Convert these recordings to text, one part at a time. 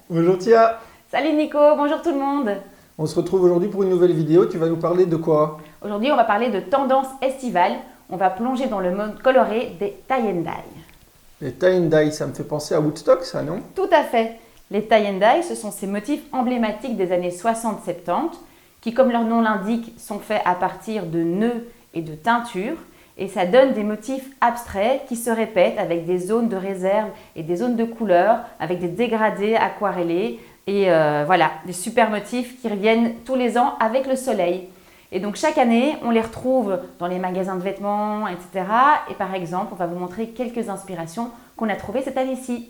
Bonjour Tia, Salut Nico, bonjour tout le monde. on se retrouve aujourd'hui pour une nouvelle vidéo. Tu vas nous parler de quoi? Aujourd'hui, on va parler de tendances estivales. On va plonger dans le monde coloré des tie and dye. Les tie and dye, ça me fait penser à Woodstock, ça, non? Tout à fait. Les tie and dye, ce sont ces motifs emblématiques des années 60-70 qui, comme leur nom l'indique, sont faits à partir de nœuds et de teintures. Et ça donne des motifs abstraits qui se répètent avec des zones de réserve et des zones de couleurs, avec des dégradés aquarellés. Et voilà, des super motifs qui reviennent tous les ans avec le soleil. Et donc chaque année, on les retrouve dans les magasins de vêtements, etc. Et par exemple, on va vous montrer quelques inspirations qu'on a trouvées cette année-ci.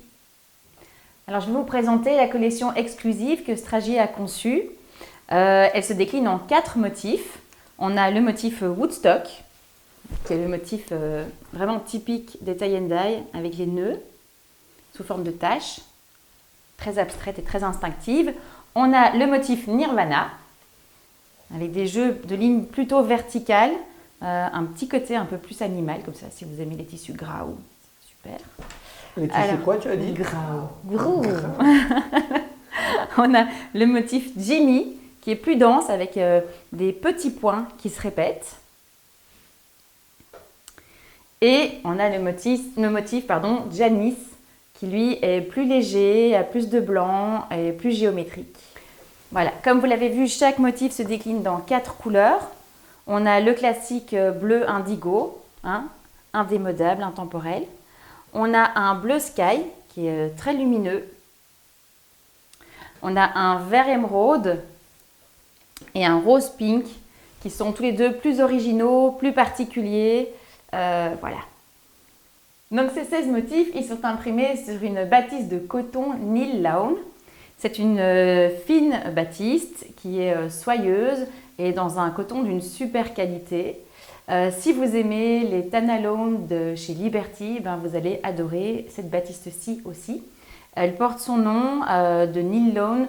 Alors je vais vous présenter la collection exclusive que Stragier a conçue. Elle se décline en 4 motifs. On a le motif Woodstock, qui est le motif vraiment typique des tie and dye, avec les nœuds sous forme de taches, très abstraite et très instinctive. On a le motif Nirvana, avec des jeux de lignes plutôt verticales, un petit côté un peu plus animal, comme ça, si vous aimez les tissus gras, super. Les tissus quoi, tu as dit? Grau. On a le motif Jimmy, qui est plus dense, avec des petits points qui se répètent. Et on a le motif Janice, qui lui est plus léger, a plus de blanc et plus géométrique. Voilà, comme vous l'avez vu, chaque motif se décline dans 4 couleurs. On a le classique bleu indigo, indémodable, intemporel. On a un bleu sky qui est très lumineux. On a un vert émeraude et un rose pink qui sont tous les deux plus originaux, plus particuliers. Voilà. Donc ces 16 motifs, ils sont imprimés sur une batiste de coton Neil Lawn. C'est une fine batiste qui est soyeuse et dans un coton d'une super qualité. Si vous aimez les Tanalone de chez Liberty, vous allez adorer cette batiste-ci aussi. Elle porte son nom de Neil Lawn.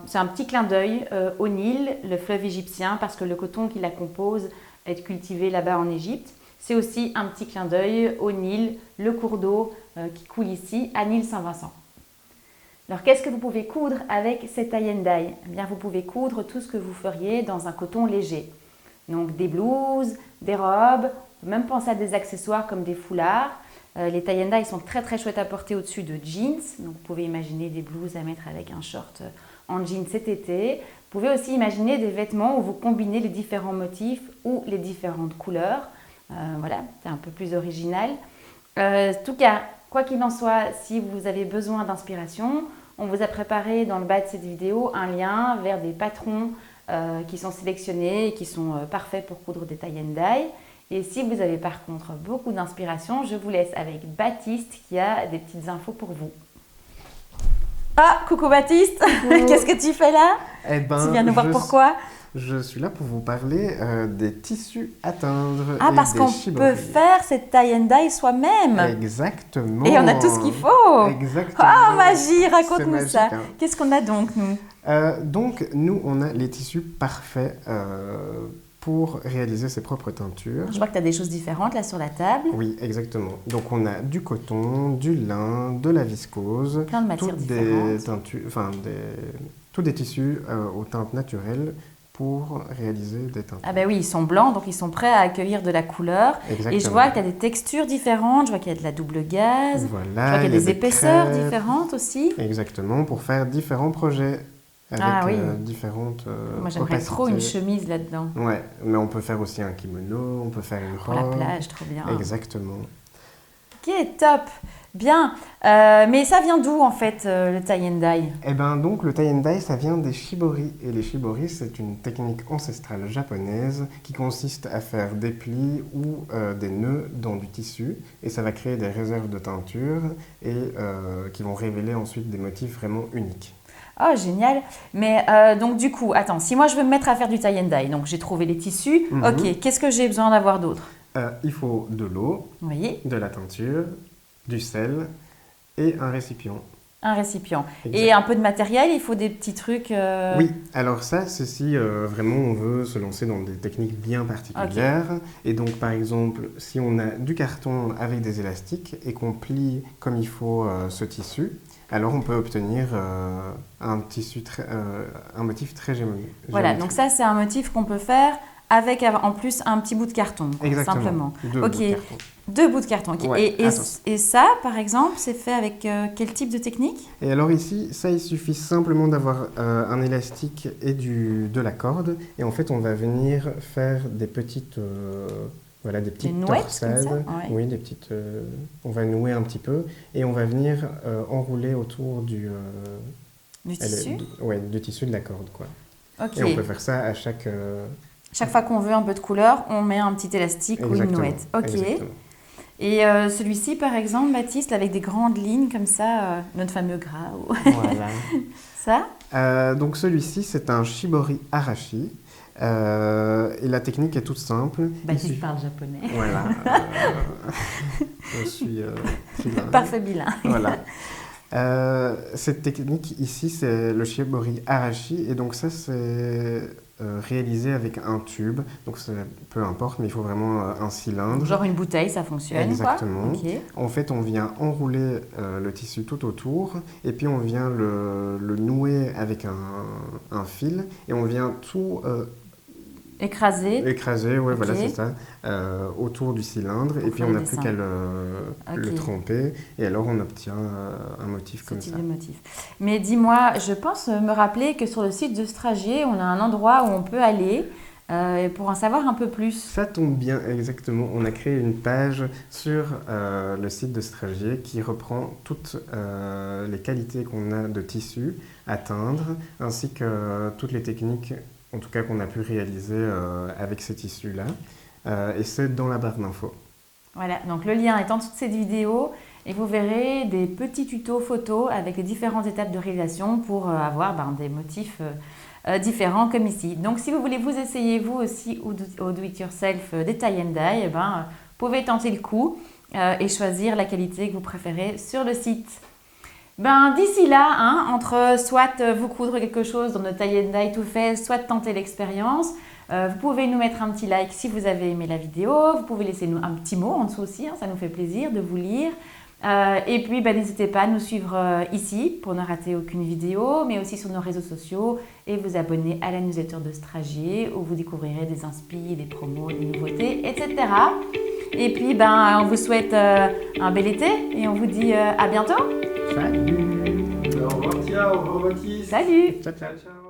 C'est un petit clin d'œil au Nil, le fleuve égyptien, parce que le coton qui la compose est cultivé là-bas en Égypte. C'est aussi un petit clin d'œil au Nil, le cours d'eau qui coule ici, à Nil-Saint-Vincent. Alors, qu'est-ce que vous pouvez coudre avec ces tie and dye? Eh bien, vous pouvez coudre tout ce que vous feriez dans un coton léger. Donc, des blouses, des robes, même penser à des accessoires comme des foulards. Les tie and dye sont très très chouettes à porter au-dessus de jeans. Donc, vous pouvez imaginer des blouses à mettre avec un short en jean cet été. Vous pouvez aussi imaginer des vêtements où vous combinez les différents motifs ou les différentes couleurs. Voilà, c'est un peu plus original. En tout cas, quoi qu'il en soit, si vous avez besoin d'inspiration, on vous a préparé dans le bas de cette vidéo un lien vers des patrons qui sont sélectionnés et qui sont parfaits pour coudre des tie and dye. Et si vous avez par contre beaucoup d'inspiration, je vous laisse avec Baptiste qui a des petites infos pour vous. Ah, coucou Baptiste, qu'est-ce que tu fais là? Eh ben, Tu viens nous voir pourquoi? Je suis là pour vous parler des tissus à teindre Ah, et parce des qu'on shibori. peut faire cette tie and dye soi-même. Exactement. Et on a tout ce qu'il faut. Exactement. Ah, magie, C'est raconte-nous magique, ça. hein. Qu'est-ce qu'on a donc, nous? Donc, nous, on a les tissus parfaits pour réaliser ses propres teintures. Je vois que tu as des choses différentes là sur la table. Oui, exactement. Donc, on a du coton, du lin, de la viscose. Plein de matières différentes. Des teintures, tous des tissus aux teintes naturelles pour réaliser des teintures. Ah ben oui, ils sont blancs, donc ils sont prêts à accueillir de la couleur. Exactement. Et je vois qu'il y a des textures différentes, je vois qu'il y a de la double gaze, Voilà, je vois qu'il y a des épaisseurs crêpes. différentes aussi. Exactement, pour faire différents projets avec Ah oui. différentes Moi j'aimerais trop une chemise là-dedans. Ouais, mais on peut faire aussi un kimono, on peut faire une Pour la robe. plage, trop bien. Exactement. Ok, top. Bien. Mais ça vient d'où en fait le tie and dye? Et ben donc le tie and dye, ça vient des shibori. Et les shibori, c'est une technique ancestrale japonaise qui consiste à faire des plis ou des nœuds dans du tissu. Et ça va créer des réserves de teinture et qui vont révéler ensuite des motifs vraiment uniques. Oh, génial. Mais donc du coup, attends, si moi je veux me mettre à faire du tie and dye, donc j'ai trouvé les tissus, ok, qu'est-ce que j'ai besoin d'avoir d'autre? Il faut de l'eau, Oui, de la teinture, du sel et un récipient. un récipient. Exact. Et un peu de matériel, il faut des petits trucs. Oui, alors ça, c'est si vraiment on veut se lancer dans des techniques bien particulières. Et donc, par exemple, si on a du carton avec des élastiques et qu'on plie comme il faut ce tissu, alors on peut obtenir un motif très Voilà, géométrique. donc ça c'est un motif qu'on peut faire avec en plus un petit bout de carton, quoi, Exactement. simplement. 2 bouts de carton. 2 bouts de carton. Ok. Ouais, Et ça, par exemple, c'est fait avec quel type de technique? Et alors ici, ça il suffit simplement d'avoir un élastique et de la corde. Et en fait, on va venir faire des petites, des petites nouettes torsades. comme ça? Ouais. Oui, des petites. On va nouer un petit peu et on va venir enrouler autour du tissu? Du tissu de la corde, quoi. Ok. Et on peut faire ça à chaque. Chaque fois qu'on veut un peu de couleur, on met un petit élastique ou une nouette. Ok. Exactement. Et celui-ci, par exemple, Baptiste, avec des grandes lignes comme ça, notre fameux gras. Voilà. Ça? Donc celui-ci, c'est un shibori arashi. Et la technique est toute simple. Baptiste parle japonais. Voilà. Je suis trilingue. Parfait bilingue. Voilà. Cette technique ici, c'est le shibori arashi. Et donc ça, c'est réalisé avec un tube. Donc peu importe, mais il faut vraiment un cylindre. Genre une bouteille, ça fonctionne. Exactement. Quoi. Okay. En fait, on vient enrouler le tissu tout autour. Et puis, on vient le nouer avec un fil. Et on vient tout... Écraser, ouais, voilà, c'est ça, autour du cylindre. Et puis on n'a plus qu'à le tremper. Et alors on obtient un motif comme ça. Ce type de motif. Mais dis-moi, je pense me rappeler que sur le site de Stragier, on a un endroit où on peut aller pour en savoir un peu plus. Ça tombe bien, exactement. On a créé une page sur le site de Stragier qui reprend toutes les qualités qu'on a de tissu à teindre, ainsi que toutes les techniques en tout cas qu'on a pu réaliser avec ces tissus-là. Et c'est dans la barre d'infos. Voilà, donc le lien est en dessous de cette vidéo et vous verrez des petits tutos photos avec les différentes étapes de réalisation pour avoir des motifs différents comme ici. Donc si vous voulez vous essayer vous aussi au do-it-yourself des tie and dye, vous pouvez tenter le coup et choisir la qualité que vous préférez sur le site. D'ici là, entre soit vous coudre quelque chose dans notre tie and dye tout fait, soit tenter l'expérience, vous pouvez nous mettre un petit like si vous avez aimé la vidéo, vous pouvez laisser nous un petit mot en dessous aussi, ça nous fait plaisir de vous lire. Et puis n'hésitez pas à nous suivre ici pour ne rater aucune vidéo, mais aussi sur nos réseaux sociaux et vous abonner à la newsletter de Stragier où vous découvrirez des inspi, des promos, des nouveautés, etc. Et puis on vous souhaite un bel été et on vous dit à bientôt. Salut. Au revoir Tia, au revoir Baptiste. Salut. Ciao, ciao. Ciao.